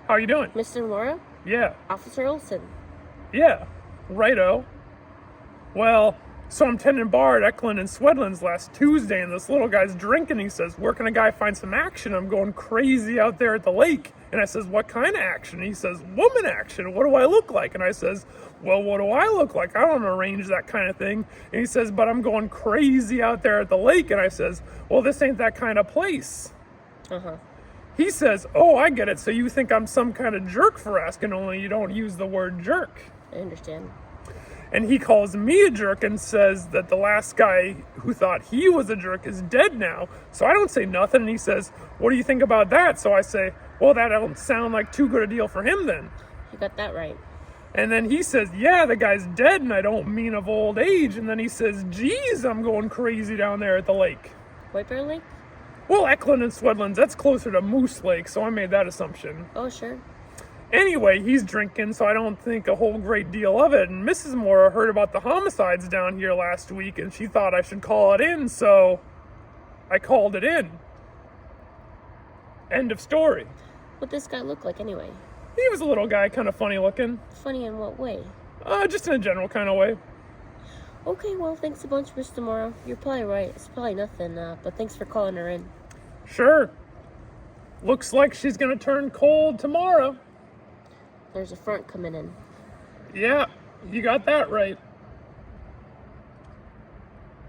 How you doing? Mr. Mora? Yeah. Officer Olson. Yeah. Righto. Well, so I'm tending bar at Eklund and Swedlin's last Tuesday, and this little guy's drinking. He says, where can a guy find some action? I'm going crazy out there at the lake. And I says, what kind of action? He says, woman action. What do I look like? And I says, well, what do I look like? I don't arrange that kind of thing. And he says, but I'm going crazy out there at the lake. And I says, well, this ain't that kind of place. He says, oh, I get it. So you think I'm some kind of jerk for asking, only you don't use the word jerk. I understand. And he calls me a jerk and says that the last guy who thought he was a jerk is dead now. So I don't say nothing. And he says, what do you think about that? So I say, well, that don't sound like too good a deal for him then. You got that right. And then he says, yeah, the guy's dead, and I don't mean of old age. And then he says, geez, I'm going crazy down there at the lake. White Bear Lake? Well, Eklund and Swedlin's, that's closer to Moose Lake, so I made that assumption. Oh, sure. Anyway, he's drinking, so I don't think a whole great deal of it. And Mrs. Mora heard about the homicides down here last week, and she thought I should call it in, so I called it in. End of story. What'd this guy look like anyway? He was a little guy, kind of funny looking. Funny in what way? Just in a general kind of way. Okay, well, thanks a bunch, Mr. Morrow. You're probably right. It's probably nothing, but thanks for calling her in. Sure. Looks like she's gonna turn cold tomorrow. There's a front coming in. Yeah, you got that right.